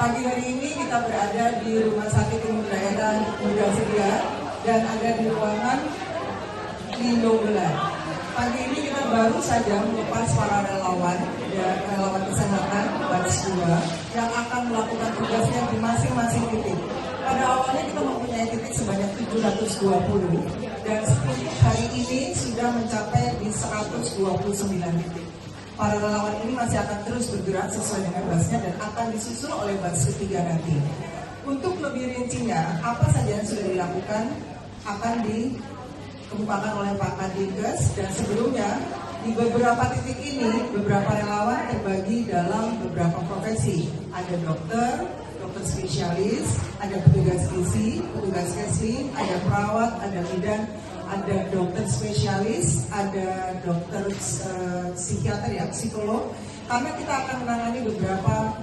Pagi hari ini kita berada di Rumah Sakit Umum Daerah Muda Sedia dan ada di ruangan Lindo Gelar. Pagi ini kita baru saja melepas para relawan dan relawan kesehatan Batch 2 yang akan melakukan tugasnya di masing-masing titik. Pada awalnya kita mempunyai titik sebanyak 720 dan untuk hari ini sudah mencapai di 129 titik. Para relawan ini masih akan terus bergerak sesuai dengan batch-nya dan akan disusul oleh batch ketiga nanti. Untuk lebih rincinya, apa saja yang sudah dilakukan akan dikemukakan oleh Pak Kadinkes, dan sebelumnya di beberapa titik ini beberapa relawan terbagi dalam beberapa profesi. Ada dokter spesialis, ada petugas gizi, petugas kesling, ada perawat, ada bidan, ada dokter spesialis, ada dokter psikiater ya, psikolog. Karena kita akan menangani beberapa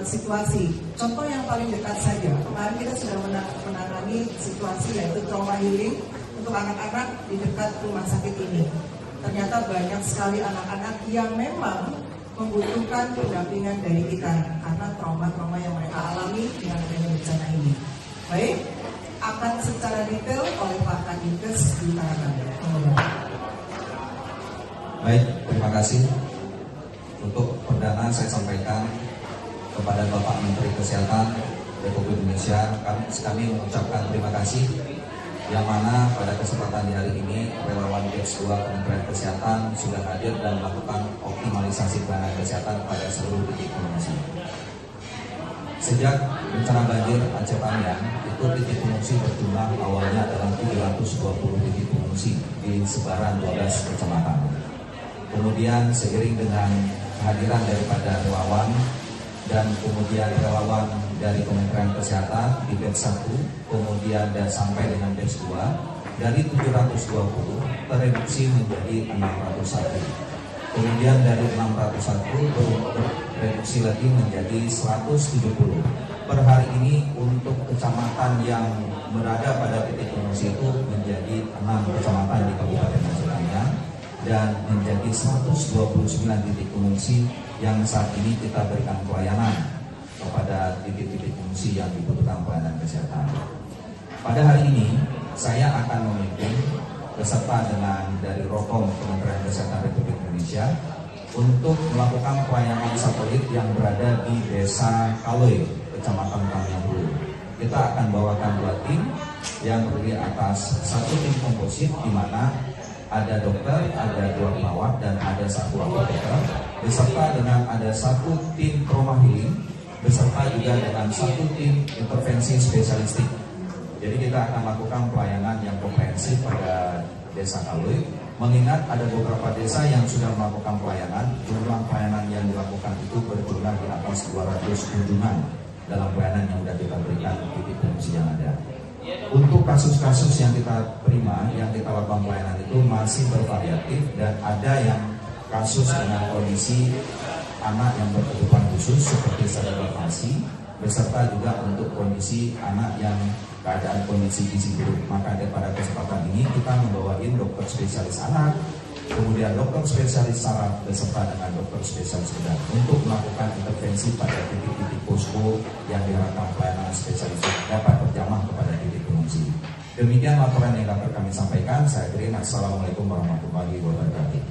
situasi. Contoh yang paling dekat saja, kemarin kita sudah menangani situasi yaitu trauma healing untuk anak-anak di dekat rumah sakit ini. Ternyata banyak sekali anak-anak yang memang membutuhkan pendampingan dari kita karena trauma-trauma yang mereka alami dengan adanya bencana ini. Baik, akan secara detail oleh Pak Kadinkes diutarakan. Baik, terima kasih. Untuk perdana saya sampaikan kepada Bapak Menteri Kesehatan Republik Indonesia, kami mengucapkan terima kasih, yang mana pada kesempatan di hari ini relawan Batch 2 Kementerian Kesehatan sudah hadir dan melakukan optimalisasi pelayanan kesehatan pada seluruh titik pengungsi. Sejak bencana banjir Aceh Paniang, itu titik pengungsi berjumlah awalnya dalam 320 titik pengungsi di sebaran 12 kecamatan. Kemudian seiring dengan kehadiran daripada relawan dan kemudian relawan dari Kementerian Kesehatan di batch 1, kemudian dan sampai dengan batch 2, dari 720 tereduksi menjadi 601. Kemudian dari 601 tereduksi lagi menjadi 170. Per hari ini untuk kecamatan yang berada pada titik pengungsi itu menjadi 6 kecamatan di Kabupaten Aceh Paniang dan menjadi 129 titik pengungsi yang saat ini kita berikan pelayanan kepada titik-titik pengungsi yang dibutuhkan pelayanan kesehatan. Pada hari ini saya akan memimpin beserta dengan dari Rokom Kementerian Kesehatan Republik Indonesia untuk melakukan pelayanan satelit yang berada di Desa Kaloy, Kecamatan Paniang Hulu. Kita akan bawakan 2 tim yang terdiri atas 1 tim komposit di mana ada dokter, ada 2 perawat dan ada 1 apoteker, beserta dengan ada 1 tim trauma healing, beserta juga dengan 1 tim intervensi spesialistik. Jadi kita akan melakukan pelayanan yang komprehensif pada Desa Kaloy, mengingat ada beberapa desa yang sudah melakukan pelayanan. Jumlah pelayanan yang dilakukan itu berjumlah di atas 200 kunjungan dalam pelayanan yang sudah kita berikan di titik pengungsi yang ada. Untuk kasus-kasus yang kita terima, yang kita lakukan pelayanan itu masih bervariatif dan ada yang kasus dengan kondisi anak yang berkebutuhan khusus seperti cerebral palsy, beserta juga untuk kondisi anak yang keadaan kondisi gizi buruk. Maka pada kesempatan ini kita membawain dokter spesialis anak, kemudian dokter spesialis saraf beserta dengan dokter spesialis bedah untuk melakukan intervensi pada titik-titik posko yang diharapkan pelayanan spesialis dapat berjamah kepada titik pengungsi. Demikian laporan yang dapat kami sampaikan. Saya beri Assalamualaikum warahmatullahi wabarakatuh.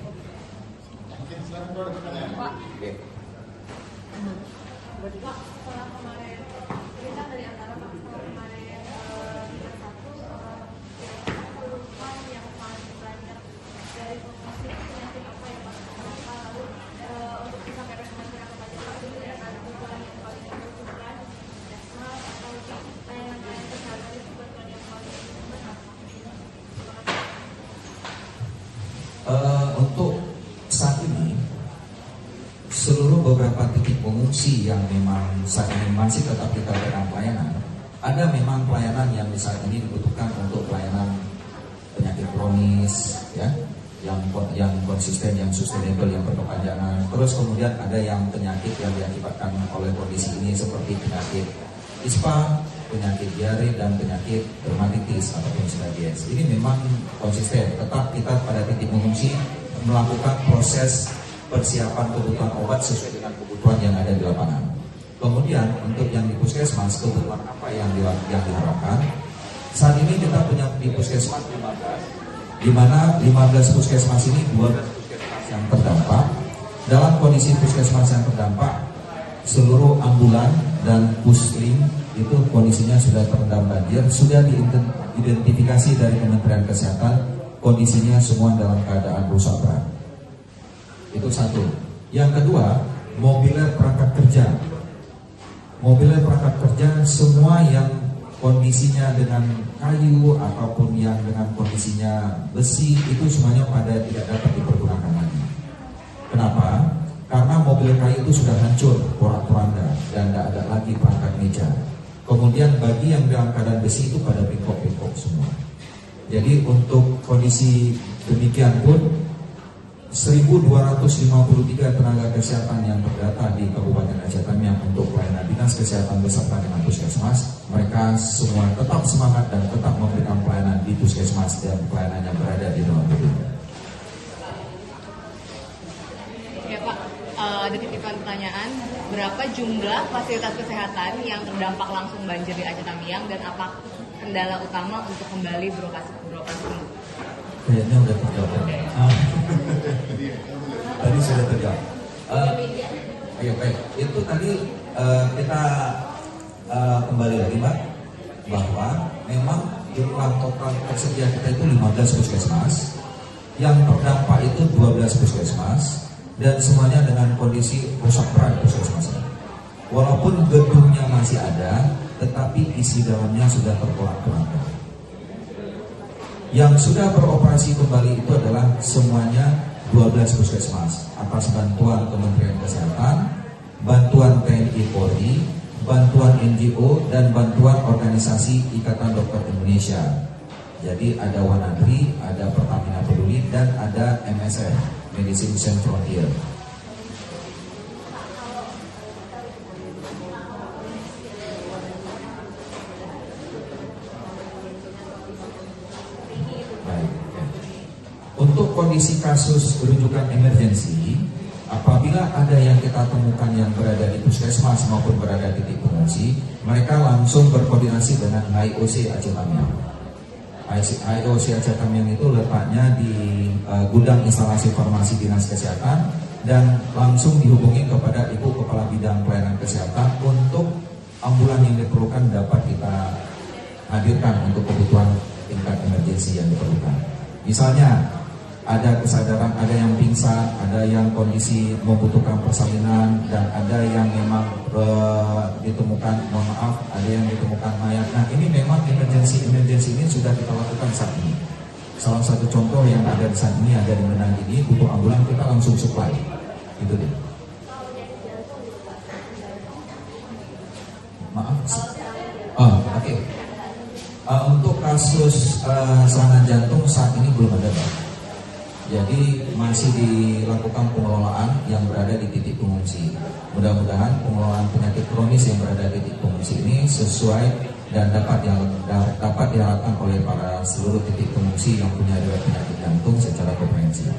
Pak, setelah kemarin kita dari antara Pak setelah kemarin tingkat 1 keluhan yang paling banyak dari pengungsi penyakit apa ya Pak? Lalu untuk bisa rekomendasi apa saja Pak? Dulu ya ada keluhan yang paling dibutuhkan dasar atau layanan kesehatan itu bantuan yang paling dibutuhkan apa? Untuk saat ini seluruh beberapa titik pengungsi yang memang saat ini masih tetap kita berikan pelayanan, ada memang pelayanan yang saat ini dibutuhkan untuk pelayanan penyakit kronis, ya, yang konsisten, yang sustainable, yang berkepanjangan. Terus kemudian ada yang penyakit yang diakibatkan oleh kondisi ini seperti penyakit ISPA, penyakit diare dan penyakit dermatitis ataupun rabies. Ini memang konsisten. Tetap kita pada titik pengungsi melakukan proses persiapan kebutuhan obat sesuai dengan kebutuhan yang ada di lapangan. Kemudian untuk yang di puskesmas, kebutuhan apa yang diharapkan? Saat ini kita punya di puskesmas 15, di mana 15 puskesmas ini 12 puskesmas yang terdampak. Dalam kondisi puskesmas yang terdampak, seluruh ambulan dan pusling itu kondisinya sudah terendam banjir, sudah diidentifikasi dari Kementerian Kesehatan, kondisinya semua dalam keadaan rusak berat. Itu satu. Yang kedua, mobiler perangkat kerja. Mobiler perangkat kerja semua yang kondisinya dengan kayu ataupun yang dengan kondisinya besi itu semuanya pada tidak dapat dipergunakan lagi. Kenapa? Karena mobil kayu itu sudah hancur, porak-poranda dan tidak ada lagi perangkat meja. Kemudian bagi yang dalam keadaan besi itu pada pingkok-pingkok semua. Jadi untuk kondisi demikian pun 1.253 tenaga kesehatan yang terdata di Kabupaten Aceh Tamiang untuk pelayanan dinas kesehatan beserta dengan puskesmas, mereka semua tetap semangat dan tetap memberikan pelayanan di puskesmas dan pelayanan yang berada di dalam gedung. Ya Pak, ada titipan pertanyaan, berapa jumlah fasilitas kesehatan yang terdampak langsung banjir di Aceh Tamiang dan apa kendala utama untuk kembali beroperasi? Kayaknya udah terjawab. Tadi sudah terjawab. Oke, baik. Itu tadi kita kembali lagi Mbak, bahwa memang jumlah total tersedia kita itu 15 puskesmas, yang terdampak itu 12 puskesmas, dan semuanya dengan kondisi rusak berat puskesmasnya. Walaupun gedungnya masih ada, tetapi isi dalamnya sudah terporak-porandakan. Yang sudah beroperasi kembali itu adalah semuanya 12 puskesmas atas bantuan Kementerian Kesehatan, bantuan TNI Polri, bantuan NGO, dan bantuan organisasi Ikatan Dokter Indonesia. Jadi ada Wanadri, ada Pertamina Peduli, dan ada MSF, Medicine Sans Frontier. Untuk kondisi kasus rujukan emergensi, apabila ada yang kita temukan yang berada di puskesmas maupun berada di titik pengungsi, mereka langsung berkoordinasi dengan IOC Aceh Tamiang. IOC Aceh Tamiang itu letaknya di gudang instalasi farmasi dinas kesehatan, dan langsung dihubungi kepada Ibu Kepala Bidang Pelayanan Kesehatan untuk ambulan yang diperlukan dapat kita hadirkan untuk kebutuhan tingkat emergensi yang diperlukan. Misalnya ada kesadaran, ada yang pingsan, ada yang kondisi membutuhkan persalinan, dan ada yang memang ditemukan, mohon maaf, ada yang ditemukan mayat. Nah, ini memang emergensi ini sudah kita lakukan saat ini. Salah satu contoh yang ada di saat ini, ada di Menang ini, butuh ambulan, kita langsung supply. Itu deh. Maaf. Oke. Untuk kasus serangan jantung saat ini belum ada, Pak. Jadi masih dilakukan pengelolaan yang berada di titik pengungsi. Mudah-mudahan pengelolaan penyakit kronis yang berada di titik pengungsi ini sesuai dan dapat diharapkan oleh para seluruh titik pengungsi yang punya riwayat penyakit jantung secara komprehensif.